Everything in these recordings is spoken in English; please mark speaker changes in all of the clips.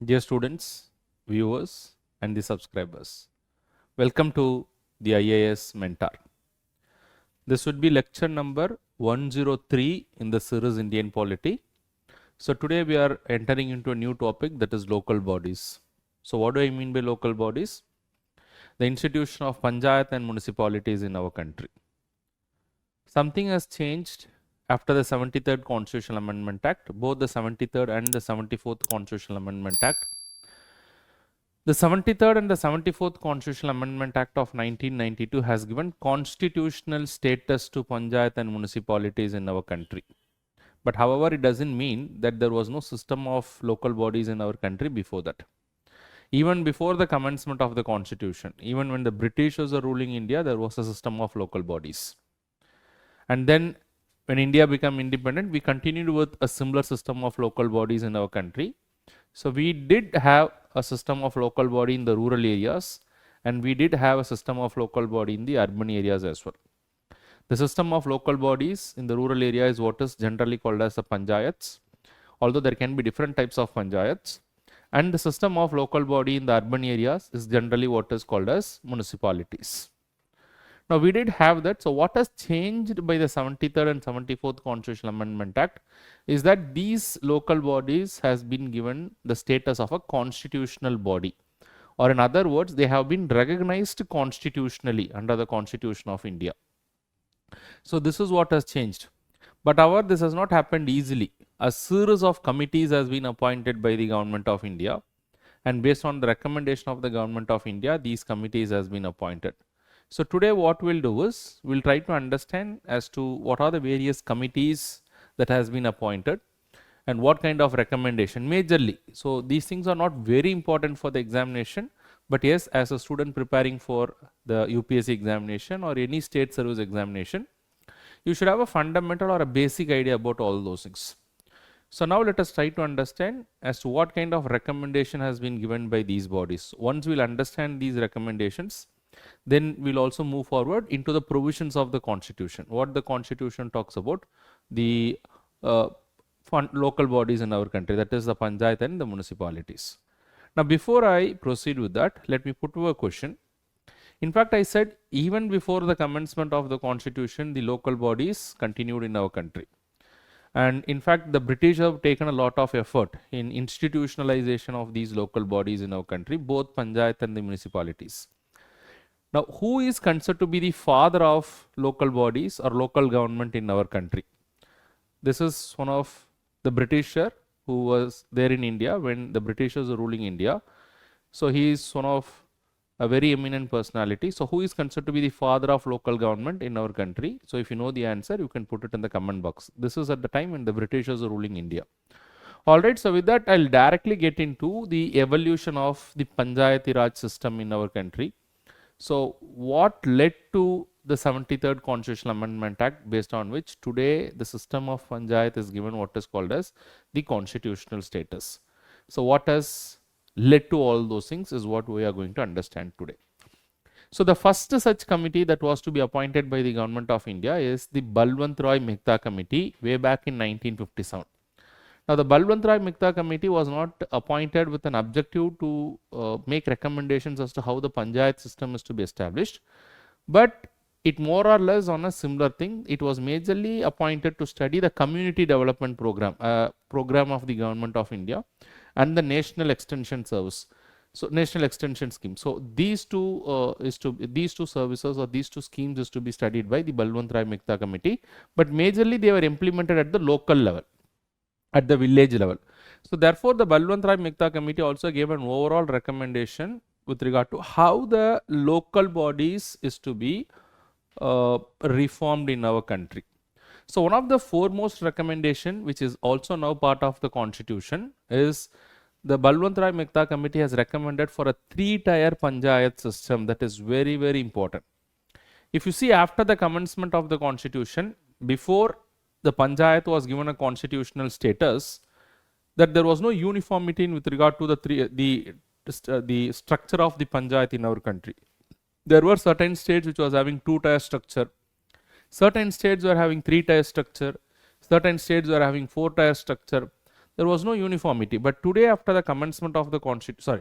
Speaker 1: Dear students, viewers, and the subscribers, welcome to the IAS Mentor. This would be lecture number 103 in the series Indian Polity. So, today we are entering into a new topic, that is local bodies. So, what do I mean by local bodies? The institution of Panchayat and municipalities in our country. Something has changed after the 73rd Constitutional Amendment Act, both the 73rd and the 74th Constitutional Amendment Act. The 73rd and the 74th Constitutional Amendment Act of 1992 has given constitutional status to Panchayat and municipalities in our country. But however, it doesn't mean that there was no system of local bodies in our country before that. Even before the commencement of the Constitution, even when the British was ruling India, there was a system of local bodies. And then when India became independent, we continued with a similar system of local bodies in our country. So, we did have a system of local body in the rural areas, and we did have a system of local body in the urban areas as well. The system of local bodies in the rural area is what is generally called as the panchayats, although there can be different types of panchayats. And the system of local body in the urban areas is generally what is called as municipalities. Now, we did have that. So, what has changed by the 73rd and 74th Constitutional Amendment Act is that these local bodies has been given the status of a constitutional body, or in other words, they have been recognized constitutionally under the Constitution of India. So, this is what has changed. But however, this has not happened easily. A series of committees has been appointed by the Government of India, and based on the recommendation of the Government of India, these committees has been appointed. So, today what we will do is, we will try to understand as to what are the various committees that has been appointed and what kind of recommendation majorly. So, these things are not very important for the examination, but yes, as a student preparing for the UPSC examination or any state service examination, you should have a fundamental or a basic idea about all those things. So, now let us try to understand as to what kind of recommendation has been given by these bodies. Once we will understand these recommendations, then we will also move forward into the provisions of the Constitution. What the Constitution talks about, the local bodies in our country, that is the Panchayat and the municipalities. Now, before I proceed with that, let me put to a question. In fact, I said even before the commencement of the Constitution, the local bodies continued in our country. And in fact, the British have taken a lot of effort in institutionalization of these local bodies in our country, both Panchayat and the municipalities. Now, who is considered to be the father of local bodies or local government in our country? This is one of the Britisher who was there in India when the Britishers were ruling India. So, he is one of a very eminent personality. So, who is considered to be the father of local government in our country? So, if you know the answer, you can put it in the comment box. This is at the time when the Britishers were ruling India. Alright, so with that, I will directly get into the evolution of the Panchayati Raj system in our country. So, what led to the 73rd Constitutional Amendment Act, based on which today the system of Panchayat is given what is called as the constitutional status. So, what has led to all those things is what we are going to understand today. So, the first such committee that was to be appointed by the Government of India is the Balwantrai Mehta committee way back in 1957. Now, the Balwantrai Mehta committee was not appointed with an objective to make recommendations as to how the Panchayat system is to be established, but it more or less on a similar thing. It was majorly appointed to study the community development program, program of the Government of India and the National Extension Service. So, National Extension Scheme. So, these two services or these two schemes is to be studied by the Balwantrai Mehta committee, but majorly they were implemented at the local level, at the village level. So, therefore, the Balwantrai Mehta committee also gave an overall recommendation with regard to how the local bodies is to be reformed in our country. So, one of the foremost recommendation which is also now part of the Constitution is the Balwantrai Mehta committee has recommended for a 3-tier Panchayat system. That is very, very important. If you see, after the commencement of the Constitution, before the Panchayat was given a constitutional status, that there was no uniformity with regard to the structure of the Panchayat in our country. There were certain states which was having 2-tier structure, certain states were having 3-tier structure, certain states were having 4-tier structure. there was no uniformity. But today, after the commencement of the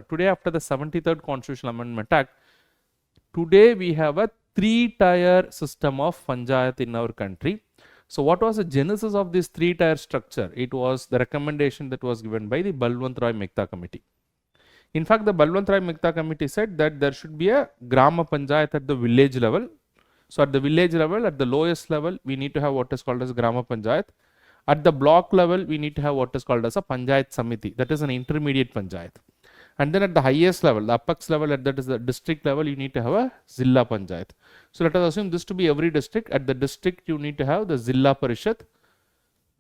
Speaker 1: today after the 73rd Constitutional Amendment Act, today we have a 3-tier system of panchayat in our country. So what was the genesis of this 3-tier structure? It was the recommendation that was given by the Balwantrai Mehta committee. In fact, the Balwantrai Mehta committee said that there should be a Grama Panchayat at the village level. So at the village level, at the lowest level, we need to have what is called as Grama Panchayat. At the block level, we need to have what is called as a Panchayat Samiti, that is an intermediate Panchayat. And then at the highest level, the apex level, that is the district level, you need to have a Zilla Panchayat. So let us assume this to be every district. At the district, you need to have the Zilla Parishad.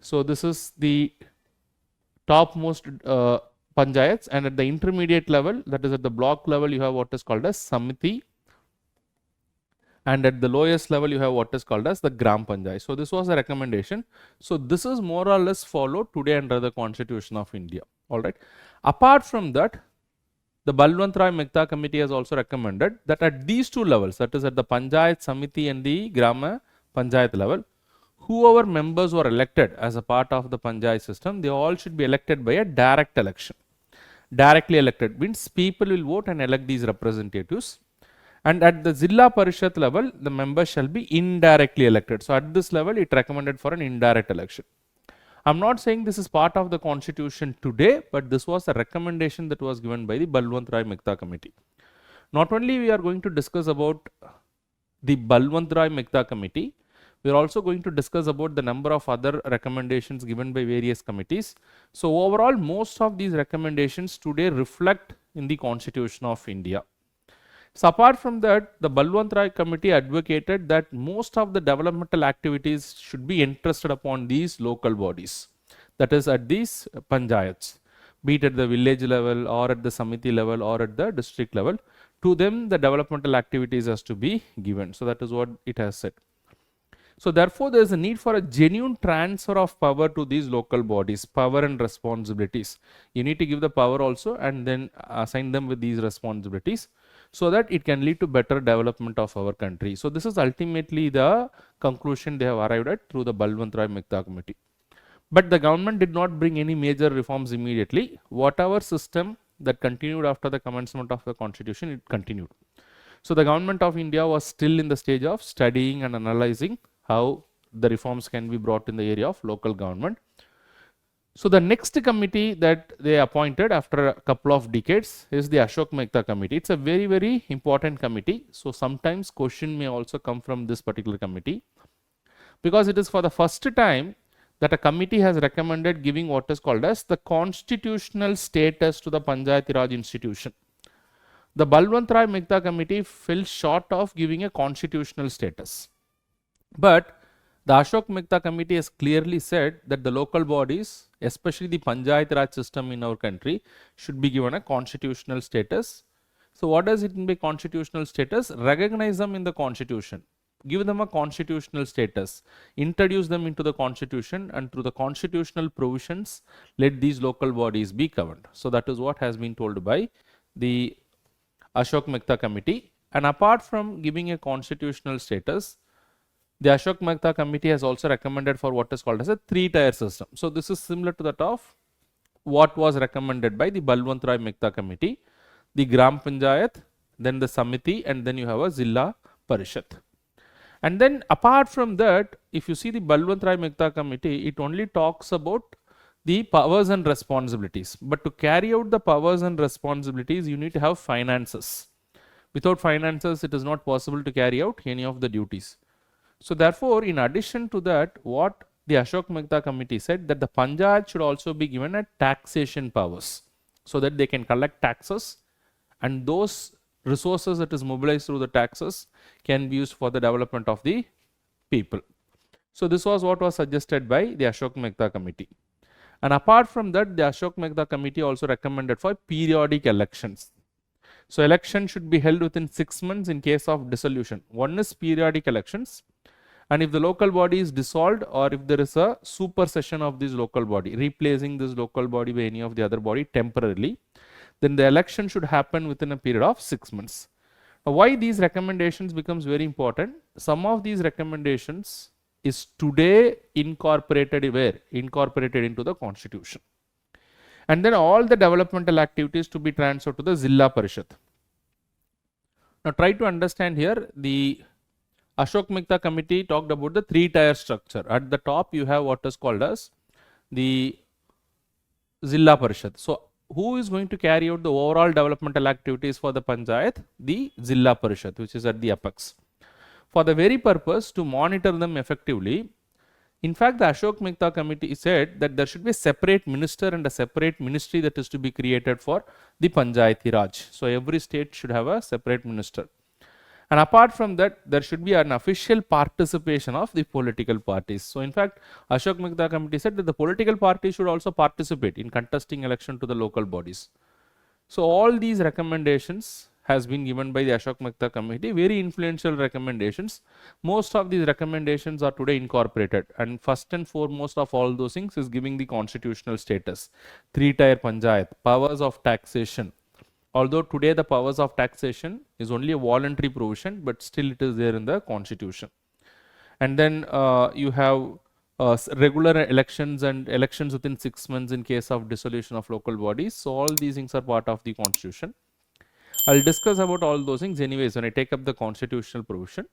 Speaker 1: So this is the topmost panchayats, and at the intermediate level, that is at the block level, you have what is called as Samiti, and at the lowest level you have what is called as the Gram Panchayat. So this was a recommendation. So this is more or less followed today under the Constitution of India. All right. Apart from that, the Balwantrai Mehta committee has also recommended that at these two levels, that is at the Panchayat Samiti and the Grama Panchayat level, whoever members were elected as a part of the Panchayat system, they all should be elected by a direct election. Directly elected means people will vote and elect these representatives. And at the Zilla Parishad level, the members shall be indirectly elected. So at this level, it recommended for an indirect election. I'm not saying this is part of the constitution today, but this was a recommendation that was given by the Balwantrai Mehta committee. Not only we are going to discuss about the Balwantrai Mehta committee, we are also going to discuss about the number of other recommendations given by various committees. So overall, most of these recommendations today reflect in the Constitution of India. So apart from that, the Balwantrai committee advocated that most of the developmental activities should be entrusted upon these local bodies, that is at these panchayats, be it at the village level or at the Samiti level or at the district level. To them, the developmental activities has to be given. So that is what it has said. So therefore, there is a need for a genuine transfer of power to these local bodies, power and responsibilities. You need to give the power also and then assign them with these responsibilities, so that it can lead to better development of our country. So this is ultimately the conclusion they have arrived at through the Balwantrai Mehta committee. But the government did not bring any major reforms immediately. Whatever system that continued after the commencement of the constitution, it continued. So the government of India was still in the stage of studying and analyzing how the reforms can be brought in the area of local government. So the next committee that they appointed after a couple of decades is the Ashok Mehta committee. It's a very, very important committee. So sometimes question may also come from this particular committee, because it is for the first time that a committee has recommended giving what is called as the constitutional status to the Panchayati Raj institution. The Balwantrai Mehta committee fell short of giving a constitutional status. But the Ashok Mehta committee has clearly said that the local bodies, especially the Panchayat Raj system in our country, should be given a constitutional status. So what does it mean by constitutional status? Recognize them in the constitution, give them a constitutional status, introduce them into the constitution, and through the constitutional provisions, let these local bodies be governed. So that is what has been told by the Ashok Mehta committee. And apart from giving a constitutional status, the Ashok Mehta committee has also recommended for what is called as a 3-tier system. So this is similar to that of what was recommended by the Balwantrai Mehta committee, the Gram Panchayat, then the Samiti, and then you have a Zilla Parishad. And then apart from that, if you see the Balwantrai Mehta committee, it only talks about the powers and responsibilities. But to carry out the powers and responsibilities, you need to have finances. Without finances, it is not possible to carry out any of the duties. So therefore, in addition to that, what the Ashok Mehta committee said, that the Panchayat should also be given a taxation powers, so that they can collect taxes, and those resources that is mobilized through the taxes can be used for the development of the people. So this was what was suggested by the Ashok Mehta committee. And apart from that, the Ashok Mehta committee also recommended for periodic elections. So election should be held within 6 months in case of dissolution. One is periodic elections, and if the local body is dissolved, or if there is a supersession of this local body, replacing this local body by any of the other body temporarily, then the election should happen within a period of 6 months. Now, why these recommendations becomes very important? Some of these recommendations is today incorporated where? Incorporated into the constitution. And then all the developmental activities to be transferred to the Zilla Parishad. Now try to understand here, the Ashok Mehta committee talked about the 3-tier structure. At the top you have what is called as the Zilla Parishad. So who is going to carry out the overall developmental activities for the Panchayat? The Zilla Parishad, which is at the apex. For the very purpose to monitor them effectively, in fact, the Ashok Mehta committee said that there should be a separate minister and a separate ministry that is to be created for the Panchayati Raj. So every state should have a separate minister. And apart from that, there should be an official participation of the political parties. So in fact, Ashok Mehta committee said that the political parties should also participate in contesting election to the local bodies. So all these recommendations has been given by the Ashok Mehta committee, very influential recommendations. Most of these recommendations are today incorporated, and first and foremost of all those things is giving the constitutional status. 3-tier Panchayat, powers of taxation. Although today the powers of taxation is only a voluntary provision, but still it is there in the constitution. And then you have regular elections and elections within 6 months in case of dissolution of local bodies. So all these things are part of the constitution. I'll discuss about all those things anyways when I take up the constitutional provision.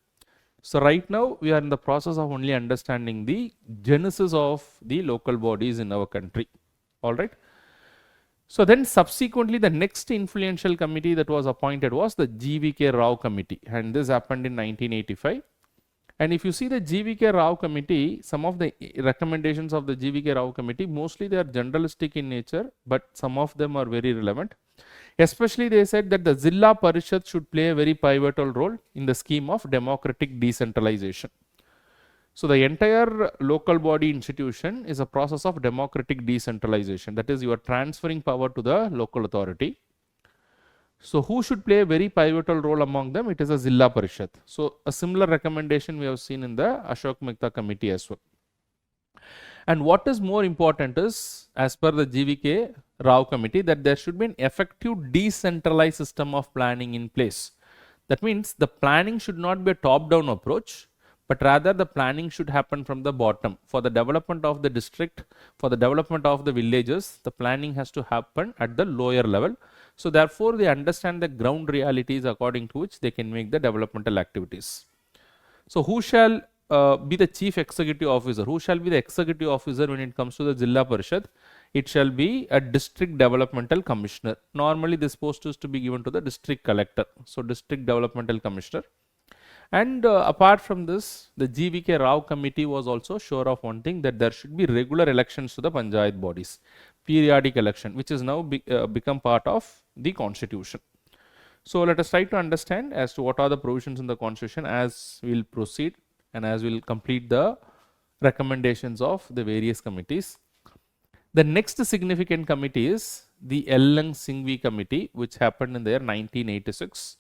Speaker 1: So right now we are in the process of only understanding the genesis of the local bodies in our country. All right. So then subsequently the next influential committee that was appointed was the GVK Rao committee, and this happened in 1985. And if you see the GVK Rao committee, some of the recommendations of the GVK Rao committee, mostly they are generalistic in nature, but some of them are very relevant. Especially they said that the Zilla Parishad should play a very pivotal role in the scheme of democratic decentralization. So the entire local body institution is a process of democratic decentralization. That is, you are transferring power to the local authority. So who should play a very pivotal role among them? It is a Zilla Parishad. So a similar recommendation we have seen in the Ashok Mehta committee as well. And what is more important is, as per the GVK Rao committee, that there should be an effective decentralized system of planning in place. That means the planning should not be a top-down approach, but rather the planning should happen from the bottom. For the development of the district, for the development of the villages, the planning has to happen at the lower level. So therefore, they understand the ground realities according to which they can make the developmental activities. So who shall be the chief executive officer? Who shall be the executive officer when it comes to the Zilla Parishad? It shall be a district developmental commissioner. Normally this post is to be given to the district collector. So district developmental commissioner. And apart from this, the GVK Rao committee was also sure of one thing, that there should be regular elections to the Panchayat bodies, periodic election, which is now become part of the constitution. So let us try to understand as to what are the provisions in the constitution as we will proceed and as we will complete the recommendations of the various committees. The next significant committee is the Singhvi committee, which happened in the year 1986.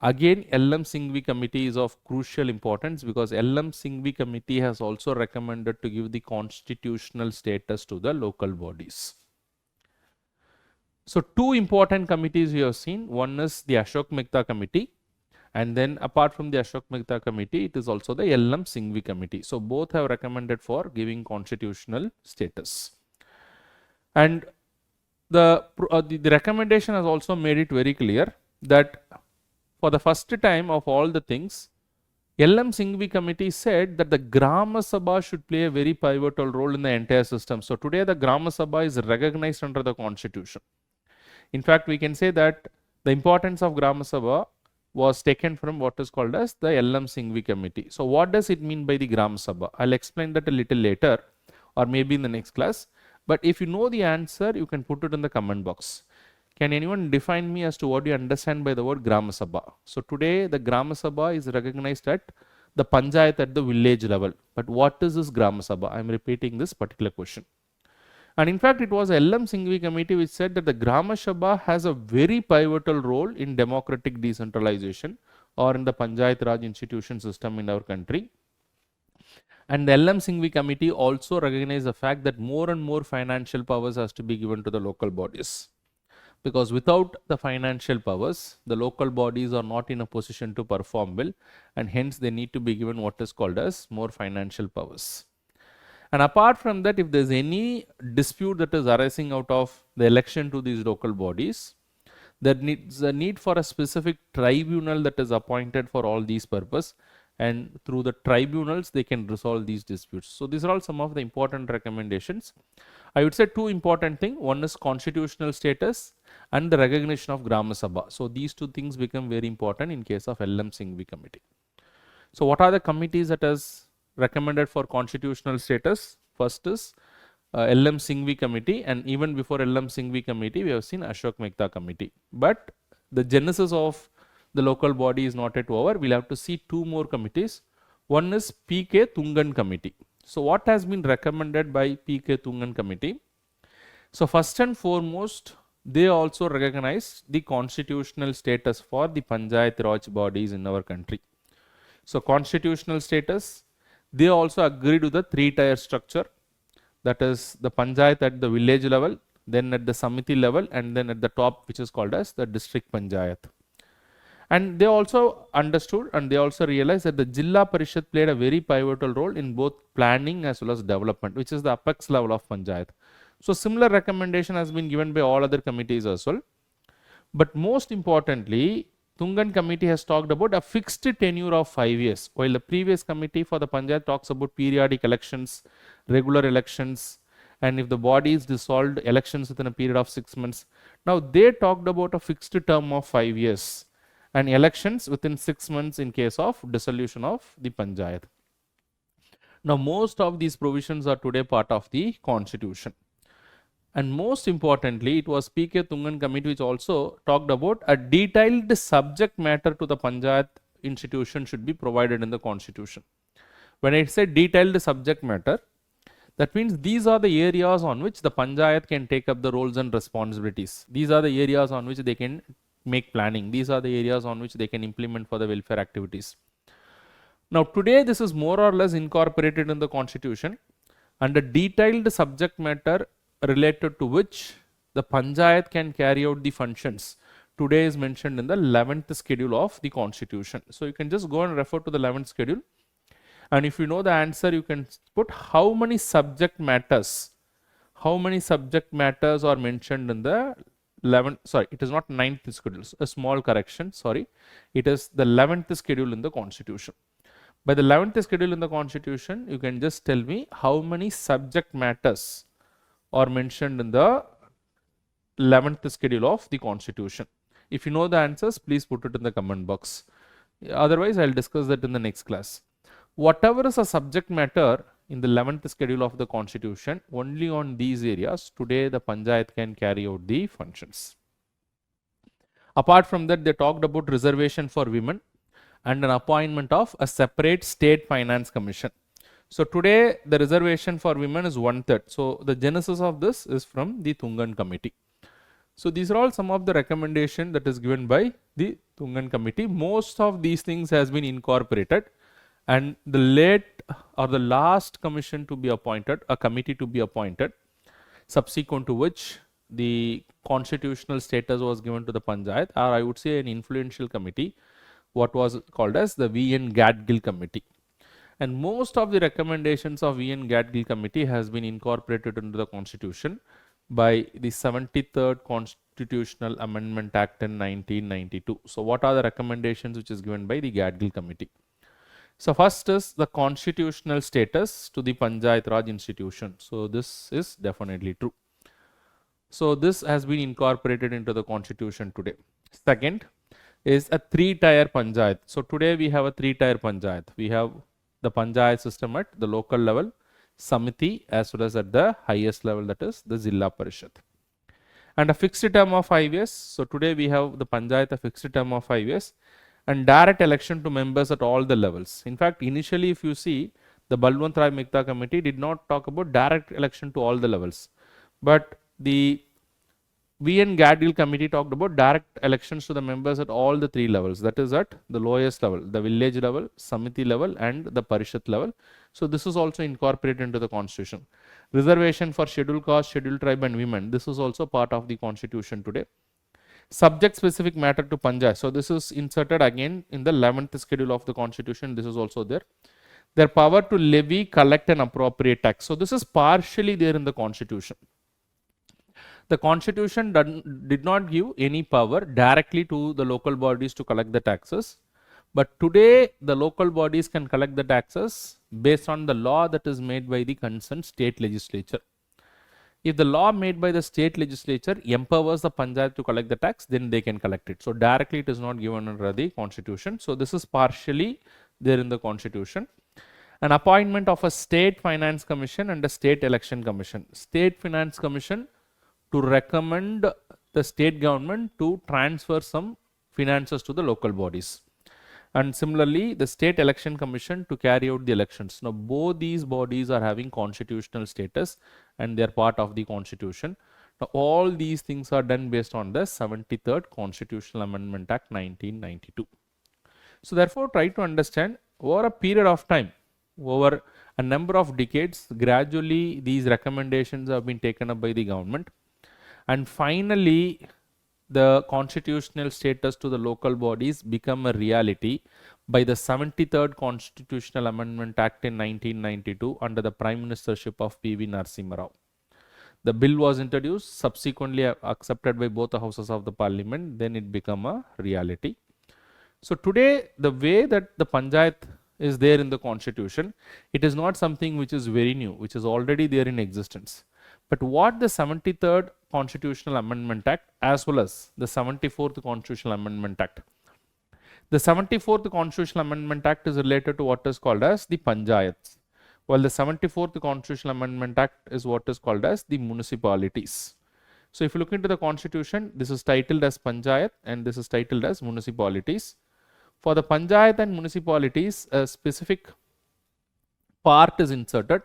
Speaker 1: Again, Singhvi committee is of crucial importance because Singhvi committee has also recommended to give the constitutional status to the local bodies. So two important committees we have seen. One is the Ashok Mehta committee, and then apart from the Ashok Mehta committee, it is also the Singhvi committee. So both have recommended for giving constitutional status. And the recommendation has also made it very clear that for the first time of all the things, Singhvi committee said that the Grama Sabha should play a very pivotal role in the entire system. So today the Grama Sabha is recognized under the constitution. In fact, we can say that the importance of Grama Sabha was taken from what is called as the Singhvi committee. So what does it mean by the Grama Sabha? I'll explain that a little later or maybe in the next class. But if you know the answer, you can put it in the comment box. Can anyone define me as to what you understand by the word Grama Sabha? So today the Grama Sabha is recognized at the Panchayat at the village level. But what is this Grama Sabha? I am repeating this particular question. And in fact, it was Singhvi committee which said that the Grama Sabha has a very pivotal role in democratic decentralization or in the Panchayat Raj institution system in our country. And the Singhvi committee also recognized the fact that more and more financial powers has to be given to the local bodies. Because without the financial powers, the local bodies are not in a position to perform well, and hence they need to be given what is called as more financial powers. And apart from that, if there is any dispute that is arising out of the election to these local bodies, there needs a need for a specific tribunal that is appointed for all these purpose, and through the tribunals they can resolve these disputes. So these are all some of the important recommendations. I would say two important things. One is constitutional status and the recognition of Grama Sabha. So these two things become very important in case of LM Singhvi committee. So what are the committees that is recommended for constitutional status? First is LM Singhvi committee, and even before LM Singhvi committee we have seen Ashok Mehta committee. But the genesis of the local body is not yet over. We'll have to see two more committees. One is PK Thungon committee. So what has been recommended by PK Thungon committee? So first and foremost, they also recognize the constitutional status for the Panchayati Raj bodies in our country. So constitutional status, they also agree to the three-tier structure, that is the Panchayat at the village level, then at the Samiti level, and then at the top, which is called as the district Panchayat. And they also understood and they also realized that the Jilla Parishad played a very pivotal role in both planning as well as development, which is the apex level of Panchayat. So similar recommendation has been given by all other committees as well. But most importantly, Thungon committee has talked about a fixed tenure of 5 years, while the previous committee for the Panchayat talks about periodic elections, regular elections, and if the body is dissolved, elections within a period of 6 months. Now they talked about a fixed term of 5 years and elections within 6 months in case of dissolution of the Panchayat. Now most of these provisions are today part of the constitution. And most importantly, it was PK Thungon committee which also talked about a detailed subject matter to the Panchayat institution should be provided in the constitution. When I say detailed subject matter, that means these are the areas on which the Panchayat can take up the roles and responsibilities. These are the areas on which they can make planning. These are the areas on which they can implement for the welfare activities. Now today this is more or less incorporated in the constitution, and a detailed subject matter related to which the Panchayat can carry out the functions today is mentioned in the 11th schedule of the constitution. So you can just go and refer to the 11th schedule, and if you know the answer you can put how many subject matters are mentioned in the 11th, sorry, it is not 9th schedule, a small correction, sorry, it is the 11th schedule in the constitution. By the 11th schedule in the constitution, you can just tell me how many subject matters are mentioned in the 11th schedule of the constitution. If you know the answers, please put it in the comment box. Otherwise, I will discuss that in the next class. Whatever is a subject matter in the 11th schedule of the constitution, only on these areas today the Panchayat can carry out the functions. Apart from that, they talked about reservation for women and an appointment of a separate state finance commission. So today the reservation for women is 1/3. So the genesis of this is from the Thungon committee. So these are all some of the recommendation that is given by the Thungon committee. Most of these things has been incorporated, and the last commission to be appointed, a committee to be appointed, subsequent to which the constitutional status was given to the Panchayat, or I would say an influential committee, what was called as the V.N. Gadgil committee. And most of the recommendations of V.N. Gadgil committee has been incorporated into the constitution by the 73rd Constitutional Amendment Act in 1992. So what are the recommendations which is given by the Gadgil committee? So first is the constitutional status to the Panchayat Raj institution. So this is definitely true. So this has been incorporated into the constitution today. Second is a three-tier Panchayat. So today we have a three-tier Panchayat. We have the Panchayat system at the local level, Samiti, as well as at the highest level, that is the Jilla Parishad. And a fixed term of 5 years. So today we have the Panchayat a fixed term of 5 years, and direct election to members at all the levels. In fact, initially if you see, the Balwantrai Mehta committee did not talk about direct election to all the levels, but the V.N. Gadgil committee talked about direct elections to the members at all the 3 levels, that is at the lowest level, the village level, Samiti level, and the Parishad level. So this is also incorporated into the constitution. Reservation for scheduled caste, scheduled tribe and women, this is also part of the constitution today. Subject specific matter to Panchayat, so this is inserted again in the 11th schedule of the constitution, this is also there. their power to levy, collect and appropriate tax. So this is partially there in the constitution. The constitution did not give any power directly to the local bodies to collect the taxes. But today the local bodies can collect the taxes based on the law that is made by the concerned state legislature. If the law made by the state legislature empowers the Panchayat to collect the tax, then they can collect it. So directly it is not given under the constitution. So this is partially there in the constitution. An appointment of a state finance commission and a state election commission. State finance commission to recommend the state government to transfer some finances to the local bodies. And similarly, the state election commission to carry out the elections. Now, both these bodies are having constitutional status and they are part of the constitution. Now, all these things are done based on the 73rd Constitutional Amendment Act 1992. So, therefore, try to understand over a period of time, over a number of decades, gradually these recommendations have been taken up by the government. And finally, the constitutional status to the local bodies become a reality by the 73rd Constitutional Amendment Act in 1992 under the Prime Ministership of P.V. Narasimha Rao. The bill was introduced, subsequently accepted by both the houses of the parliament, then it became a reality. So today, the way that the Panchayat is there in the constitution, it is not something which is very new, which is already there in existence. But what the 73rd Constitutional Amendment Act as well as the 74th Constitutional Amendment Act. The 74th Constitutional Amendment Act is related to what is called as the Panchayats, while the 74th Constitutional Amendment Act is what is called as the municipalities. So if you look into the constitution, this is titled as Panchayat and this is titled as municipalities. For the Panchayat and municipalities, a specific part is inserted.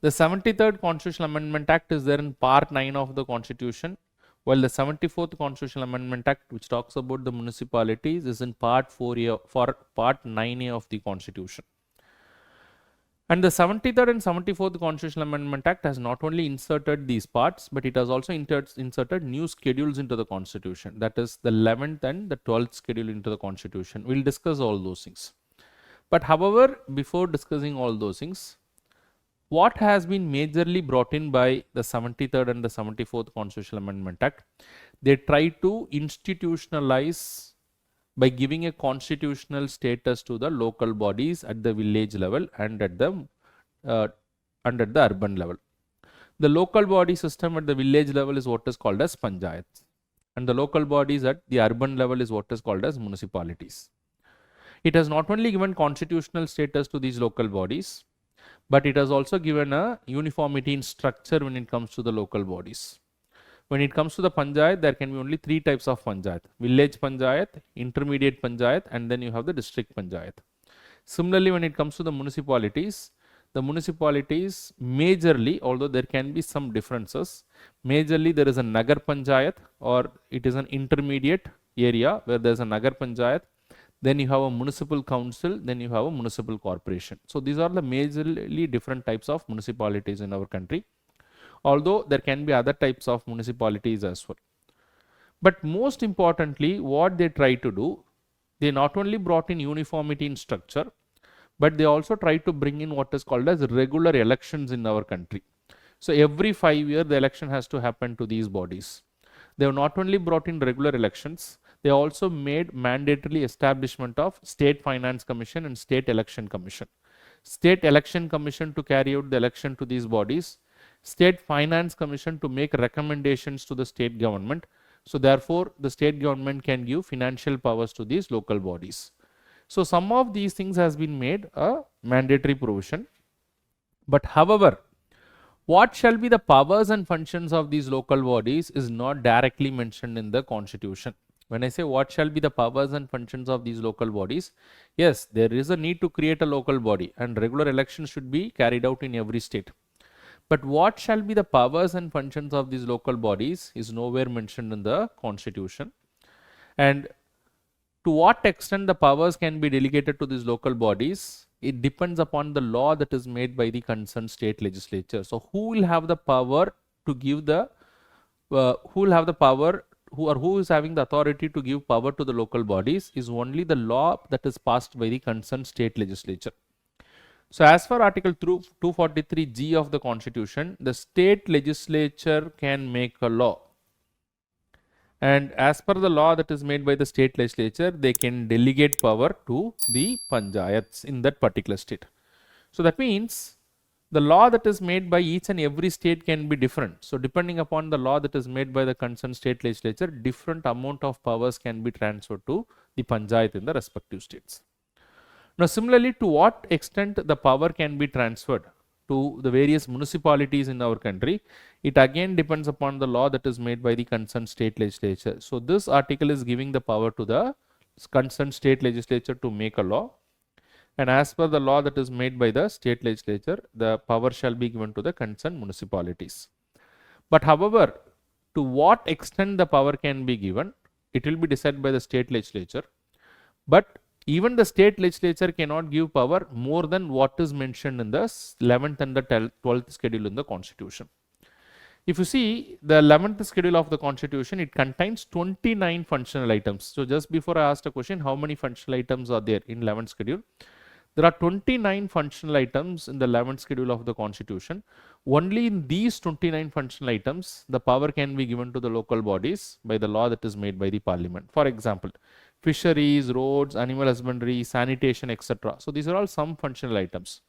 Speaker 1: The 73rd Constitutional Amendment Act is there in Part 9 of the Constitution, while the 74th Constitutional Amendment Act, which talks about the municipalities, is in Part 4A for Part 9A of the Constitution. And the 73rd and 74th Constitutional Amendment Act has not only inserted these parts, but it has also inserted new schedules into the Constitution. That is the 11th and the 12th schedule into the Constitution. We will discuss all those things. But however, before discussing all those things, what has been majorly brought in by the 73rd and the 74th Constitutional Amendment Act? They try to institutionalize by giving a constitutional status to the local bodies at the village level and at the urban level. The local body system at the village level is what is called as Panchayats, and the local bodies at the urban level is what is called as municipalities. It has not only given constitutional status to these local bodies, but it has also given a uniformity in structure when it comes to the local bodies. When it comes to the Panchayat, there can be only three types of Panchayat: village Panchayat, intermediate Panchayat, and then you have the district Panchayat. Similarly, when it comes to the municipalities majorly, although there can be some differences, majorly there is a Nagar Panchayat, or it is an intermediate area where there is a Nagar Panchayat. Then you have a municipal council, then you have a municipal corporation. So these are the majorly different types of municipalities in our country, although there can be other types of municipalities as well. But most importantly, what they try to do, they not only brought in uniformity in structure, but they also try to bring in what is called as regular elections in our country. So every 5 years, the election has to happen to these bodies. They have not only brought in regular elections, they also made mandatory establishment of State Finance Commission and State Election Commission. State Election Commission to carry out the election to these bodies, State Finance Commission to make recommendations to the state government. So therefore, the state government can give financial powers to these local bodies. So some of these things has been made a mandatory provision. But however, what shall be the powers and functions of these local bodies is not directly mentioned in the constitution. When I say what shall be the powers and functions of these local bodies, yes, there is a need to create a local body and regular elections should be carried out in every state. But what shall be the powers and functions of these local bodies is nowhere mentioned in the constitution. And to what extent the powers can be delegated to these local bodies, it depends upon the law that is made by the concerned state legislature. So who will have the power to give the, who is having the authority to give power to the local bodies is only the law that is passed by the concerned state legislature. So as per Article 243G of the Constitution, the state legislature can make a law. And as per the law that is made by the state legislature, they can delegate power to the panchayats in that particular state. So that means the law that is made by each and every state can be different. So depending upon the law that is made by the concerned state legislature, different amount of powers can be transferred to the panchayat in the respective states. Now similarly, to what extent the power can be transferred to the various municipalities in our country, it again depends upon the law that is made by the concerned state legislature. So this article is giving the power to the concerned state legislature to make a law, and as per the law that is made by the state legislature, the power shall be given to the concerned municipalities. But however, to what extent the power can be given, it will be decided by the state legislature. But even the state legislature cannot give power more than what is mentioned in the 11th and the 12th schedule in the Constitution. If you see the 11th schedule of the Constitution, it contains 29 functional items. So just before I asked a question, how many functional items are there in 11th schedule? There are 29 functional items in the 11th schedule of the Constitution. Only in these 29 functional items, the power can be given to the local bodies by the law that is made by the Parliament. For example, fisheries, roads, animal husbandry, sanitation, etc. So these are all some functional items.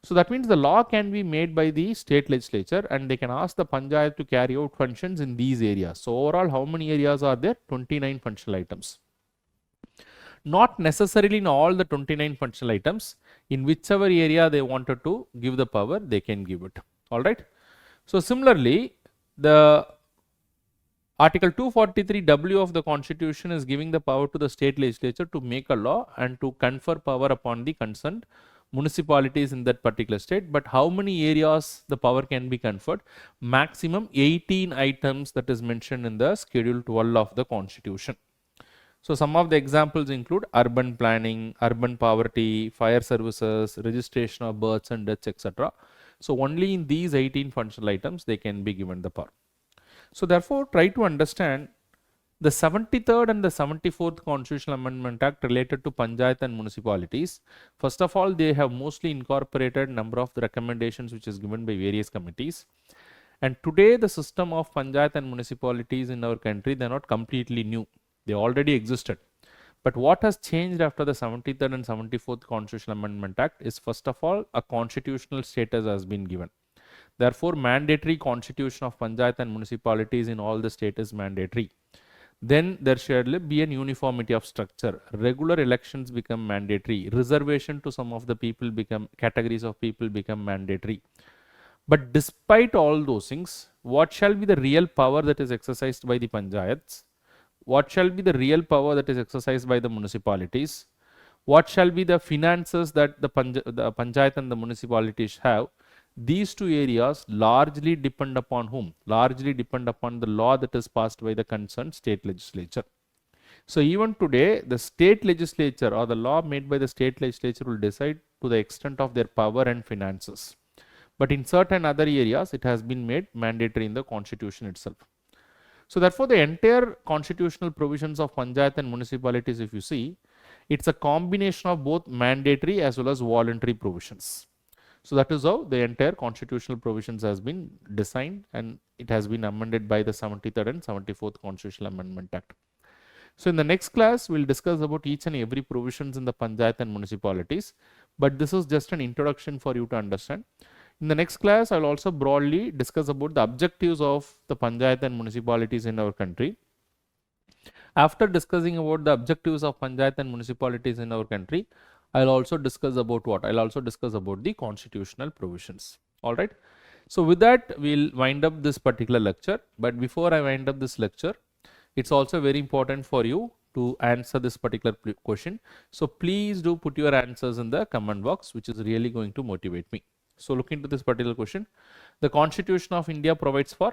Speaker 1: So that means the law can be made by the state legislature, and they can ask the panchayat to carry out functions in these areas. So overall, how many areas are there? 29 functional items. Not necessarily in all the 29 functional items. In whichever area they wanted to give the power, they can give it. All right. So similarly, the Article 243W of the Constitution is giving the power to the state legislature to make a law and to confer power upon the concerned municipalities in that particular state. But how many areas the power can be conferred? Maximum 18 items that is mentioned in the Schedule 12 of the Constitution. So some of the examples include urban planning, urban poverty, fire services, registration of births and deaths, etc. So only in these 18 functional items they can be given the power. So therefore, try to understand the 73rd and the 74th Constitutional Amendment Act related to Panchayat and municipalities. First of all, they have mostly incorporated number of the recommendations which is given by various committees. And today the system of Panchayat and municipalities in our country, they are not completely new. They already existed. But what has changed after the 73rd and 74th Constitutional Amendment Act is, first of all, a constitutional status has been given. Therefore, mandatory constitution of Panchayat and municipalities in all the states is mandatory. Then there should be an uniformity of structure. Regular elections become mandatory. Reservation to some of the people become, categories of people become mandatory. But despite all those things, what shall be the real power that is exercised by the panchayats? What shall be the real power that is exercised by the municipalities? What shall be the finances that the panchayat and the municipalities have? These two areas largely depend upon whom? Largely depend upon the law that is passed by the concerned state legislature. So even today, the state legislature or the law made by the state legislature will decide to the extent of their power and finances. But in certain other areas, it has been made mandatory in the Constitution itself. So therefore, the entire constitutional provisions of panchayat and municipalities, if you see, it's a combination of both mandatory as well as voluntary provisions. So that is how the entire constitutional provisions has been designed, and it has been amended by the 73rd and 74th Constitutional Amendment Act. So in the next class, we'll discuss about each and every provisions in the panchayat and municipalities, but this is just an introduction for you to understand. In the next class, I will also broadly discuss about the objectives of the panchayat and municipalities in our country. After discussing about the objectives of panchayat and municipalities in our country, I will also discuss about what? I will also discuss about the constitutional provisions. All right. So with that, we'll wind up this particular lecture. But before I wind up this lecture, it's also very important for you to answer this particular question. So please do put your answers in the comment box, which is really going to motivate me. So look into this particular question. The Constitution of India provides for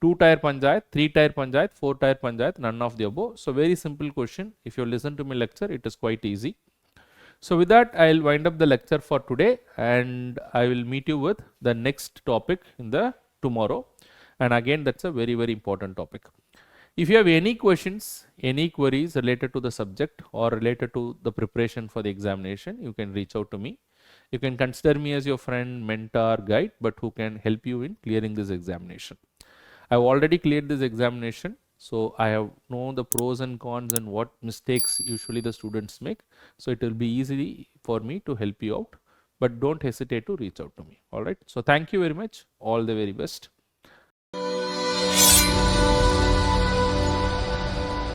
Speaker 1: 2-tier panchayat, 3-tier panchayat, 4-tier panchayat, none of the above. So very simple question. If you listen to my lecture, it is quite easy. So with that, I will wind up the lecture for today, and I will meet you with the next topic in the tomorrow. And again, that's a very, very important topic. If you have any questions, any queries related to the subject or related to the preparation for the examination, you can reach out to me. You can consider me as your friend, mentor, guide, but who can help you in clearing this examination. I have already cleared this examination, so I have known the pros and cons and what mistakes usually the students make. So it will be easy for me to help you out, but don't hesitate to reach out to me. All right. So thank you very much. All the very best.